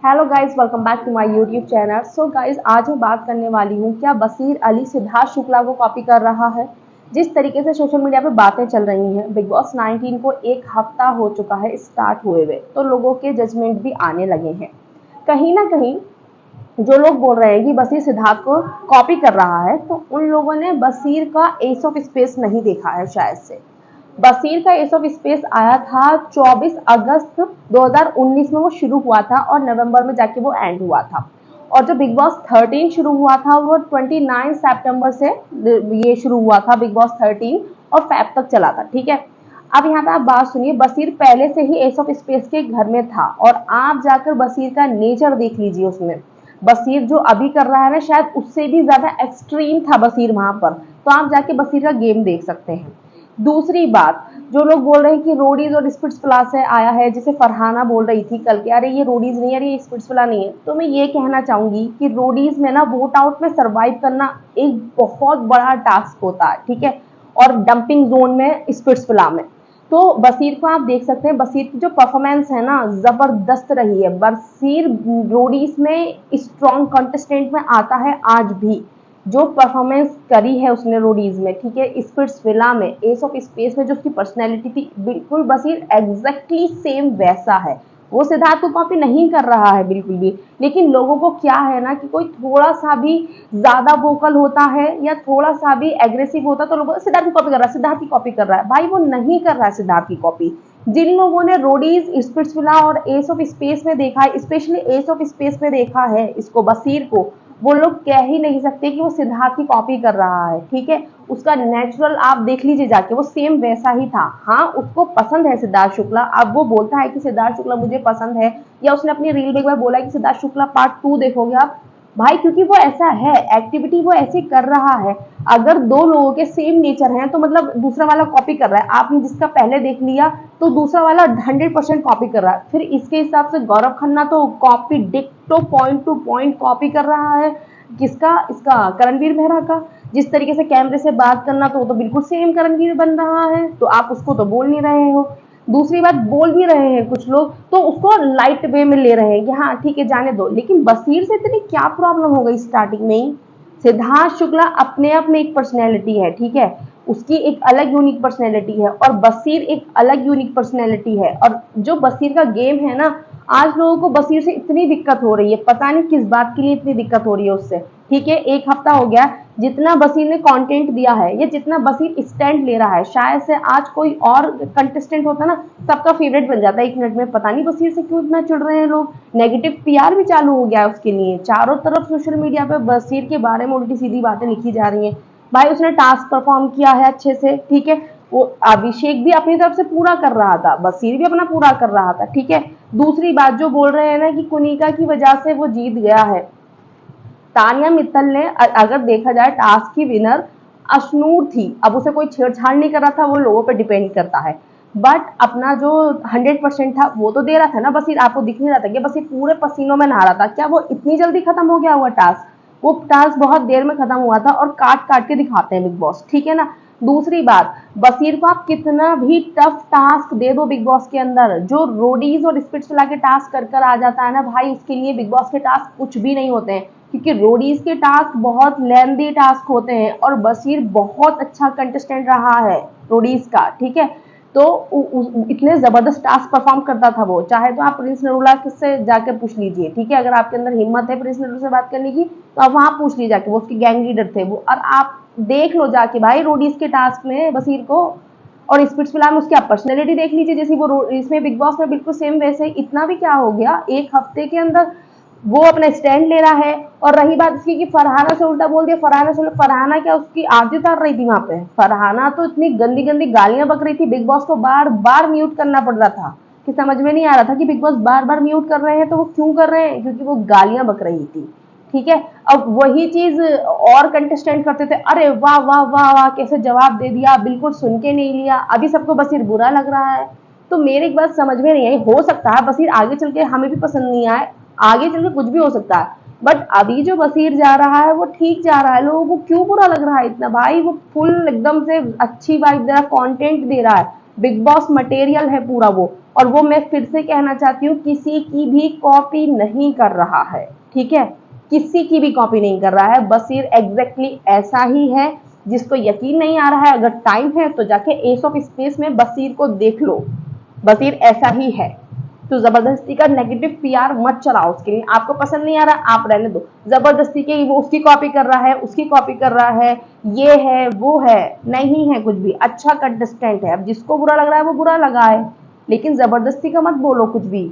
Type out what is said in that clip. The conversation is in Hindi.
Hello guys, welcome back to my YouTube channel. So guys, आज मैं बात करने वाली हूँ, क्या बशीर अली सिद्धार्थ शुक्ला को कॉपी कर रहा है। जिस तरीके से सोशल मीडिया पे बातें चल रही हैं, बिग बॉस 19 को एक हफ्ता हो चुका है स्टार्ट हुए हुए, तो लोगों के जजमेंट भी आने लगे हैं। कहीं ना कहीं जो लोग बोल रहे हैं कि बशीर सिद्धार्थ को कॉपी कर रहा है, तो उन लोगों ने बशीर का एस ऑफ स्पेस नहीं देखा है शायद से। बशीर का एस ऑफ स्पेस आया था 24 अगस्त 2019 में, वो शुरू हुआ था और नवंबर में जाके वो एंड हुआ था। और जो बिग बॉस 13 शुरू हुआ था वो 29 सितंबर से ये शुरू हुआ था बिग बॉस 13, और फैब तक चला था। ठीक है, अब यहाँ पे आप बात सुनिए, बशीर पहले से ही एस ऑफ स्पेस के घर में था, और आप जाकर बशीर का नेचर देख लीजिए। उसमें बशीर जो अभी कर रहा है ना, शायद उससे भी ज्यादा एक्सट्रीम था बशीर वहां पर। तो आप जाके बशीर का गेम देख सकते हैं। दूसरी बात, जो लोग बोल रहे हैं कि रोडीज और स्पिट्स फ्ला से आया है, जिसे फरहाना बोल रही थी कल के, अरे ये रोडीज नहीं है, अरे ये स्पिट्स फ्ला नहीं है, तो मैं ये कहना चाहूंगी कि रोडीज में ना वोट आउट में सरवाइव करना एक बहुत बड़ा टास्क होता है। ठीक है, और डंपिंग जोन में स्पिट्स फ्ला में, तो बशीर को आप देख सकते हैं, बशीर की जो परफॉर्मेंस है ना, जबरदस्त रही है। बशीर रोडीज में स्ट्रॉन्ग कंटेस्टेंट में आता है आज भी। जो परफॉर्मेंस करी है उसने रोडीज में, ठीक है, स्पिट्स विला में, एस ऑफ स्पेस में जो उसकी पर्सनैलिटी थी, बिल्कुल बशीर एग्जैक्टली सेम वैसा है। वो सिद्धार्थ को कॉपी नहीं कर रहा है बिल्कुल भी। लेकिन लोगों को क्या है ना, कि कोई थोड़ा सा भी ज्यादा वोकल होता है या थोड़ा सा भी एग्रेसिव होता है, तो लोग सिद्धार्थ की कॉपी कर रहा है, सिद्धार्थ की कॉपी कर रहा है। भाई वो नहीं कर रहा है सिद्धार्थ की कॉपी। जिन लोगों ने रोडीज, स्पिट्सविला और एस ऑफ स्पेस में देखा है, स्पेशली एस ऑफ स्पेस में देखा है इसको, बशीर को, वो लोग कह ही नहीं सकते कि वो सिद्धार्थ की कॉपी कर रहा है। ठीक है, उसका नेचुरल आप देख लीजिए जाके, वो सेम वैसा ही था। हाँ, उसको पसंद है सिद्धार्थ शुक्ला, अब वो बोलता है कि सिद्धार्थ शुक्ला मुझे पसंद है, या उसने अपनी रील में एक बार बोला है कि सिद्धार्थ शुक्ला पार्ट 2 देखोगे आप। भाई क्योंकि वो ऐसा है, एक्टिविटी वो ऐसे कर रहा है। अगर दो लोगों के सेम नेचर हैं, तो मतलब दूसरा वाला कॉपी कर रहा है। आपने जिसका पहले देख लिया, तो दूसरा वाला 100% कॉपी कर रहा है। फिर इसके हिसाब से गौरव खन्ना तो कॉपी डिक्टो पॉइंट टू पॉइंट कॉपी कर रहा है। किसका? इसका करणवीर मेहरा का। जिस तरीके से कैमरे से बात करना, तो वो तो बिल्कुल सेम करणवीर बन रहा है, तो आप उसको तो बोल नहीं रहे हो। दूसरी बात, बोल भी रहे हैं कुछ लोग तो उसको लाइट वे में ले रहे हैं कि हाँ ठीक है जाने दो। लेकिन बशीर से इतनी क्या प्रॉब्लम हो गई स्टार्टिंग में ही? सिद्धार्थ शुक्ला अपने आप में एक पर्सनैलिटी है, ठीक है, उसकी एक अलग यूनिक पर्सनैलिटी है, और बशीर एक अलग यूनिक पर्सनैलिटी है। और जो बशीर का गेम है ना, आज लोगों को बशीर से इतनी दिक्कत हो रही है, पता नहीं किस बात के लिए इतनी दिक्कत हो रही है उससे। ठीक है, एक हफ्ता हो गया, जितना बशीर ने कंटेंट दिया है, या जितना बशीर स्टैंड ले रहा है, शायद से आज कोई और कंटेस्टेंट होता ना, सबका फेवरेट बन जाता है 1 मिनट में। पता नहीं बशीर से क्यों इतना चिढ़ रहे हैं लोग। नेगेटिव पीआर भी चालू हो गया है उसके लिए, चारों तरफ सोशल मीडिया पे बशीर के बारे में उल्टी सीधी बातें लिखी जा रही हैं। भाई उसने टास्क परफॉर्म किया है अच्छे से, ठीक है, वो अभिषेक भी अपनी तरफ से पूरा कर रहा था, बशीर भी अपना पूरा कर रहा था। ठीक है, दूसरी बात, जो बोल रहे हैं ना कि कुनिका की वजह से वो जीत गया है, तानिया मित्तल ने, अगर देखा जाए, टास्क की विनर अशनूर थी। अब उसे कोई छेड़छाड़ नहीं कर रहा था, वो लोगों पर डिपेंड करता है। बट अपना जो 100% था वो तो दे रहा था ना बशीर। आपको दिख नहीं रहा था कि बशीर पूरे पसीनों में नहा रहा था? क्या वो इतनी जल्दी खत्म हो गया हुआ टास्क? वो टास्क बहुत देर में खत्म हुआ था, और काट काट के दिखाते हैं बिग बॉस, ठीक है ना। दूसरी बात, बशीर को आप कितना भी टफ टास्क दे दो बिग बॉस के अंदर, जो रोडीज और स्पिट्स ला के टास्क कर कर आ जाता है ना भाई, उसके लिए बिग बॉस के टास्क कुछ भी नहीं होते हैं। क्योंकि रोडीज के टास्क बहुत लेंदी टास्क होते हैं, और बशीर बहुत अच्छा कंटेस्टेंट रहा है रोडीज का, ठीक है। तो इतने जबरदस्त टास्क परफॉर्म करता था वो। चाहे तो आप प्रिंस नरूला से जाकर पूछ लीजिए, ठीक है, अगर आपके अंदर हिम्मत है प्रिंस नरूला से बात करने की, तो आप वहां पूछ लीजिए जाके, वो उसके गैंग लीडर थे वो। और आप देख लो जाके भाई रोडीज के टास्क में बशीर को, और स्पिट्स फिलहाल उसकी आप पर्सनैलिटी देख लीजिए, जैसे वो इसमें बिग बॉस में बिल्कुल सेम वैसे ही। इतना भी क्या हो गया, एक हफ्ते के अंदर वो अपना स्टैंड ले रहा है। और रही बात इसकी कि फरहाना से उल्टा बोल दिया, फरहाना से फरहाना क्या उसकी आरती उतार रही थी वहां पे? फरहाना तो इतनी गंदी गंदी गालियां बक रही थी, बिग बॉस को बार बार म्यूट करना पड़ रहा था, कि समझ में नहीं आ रहा था कि बिग बॉस बार बार म्यूट कर रहे हैं, तो वो क्यों कर रहे हैं? क्योंकि वो गालियां बक रही थी, ठीक है। अब वही चीज और कंटेस्टेंट करते थे, अरे वाह वाह वाह वाह कैसे जवाब दे दिया, बिल्कुल सुन के नहीं लिया, अभी सबको बशीर बुरा लग रहा है। तो मेरी एक बात समझ में नहीं आई, हो सकता है बशीर आगे चल के हमें भी पसंद नहीं आए, आगे चल के कुछ भी हो सकता है, बट अभी जो बशीर जा रहा है वो ठीक जा रहा है। लोगों को क्यों बुरा लग रहा है इतना? भाई वो फुल एकदम से अच्छी वाइब दे रहा है, कंटेंट दे रहा है, बिग बॉस मटेरियल है पूरा वो। और वो मैं फिर से कहना चाहती हूँ, किसी की भी कॉपी नहीं कर रहा है, ठीक है, किसी की भी कॉपी नहीं कर रहा है। बशीर एग्जैक्टली ऐसा ही है। जिसको यकीन नहीं आ रहा है, अगर टाइम है तो जाके एस ऑफ स्पेस में बशीर को देख लो, बशीर ऐसा ही है। तो जबरदस्ती का नेगेटिव पीआर मत चलाओ उसके लिए। आपको पसंद नहीं आ रहा, आप रहने दो। जबरदस्ती के वो उसकी कॉपी कर रहा है, उसकी कॉपी कर रहा है, ये है वो है, नहीं है कुछ भी। अच्छा कंटेस्टेंट है, अब जिसको बुरा लग रहा है वो बुरा लगा है, लेकिन जबरदस्ती का मत बोलो कुछ भी।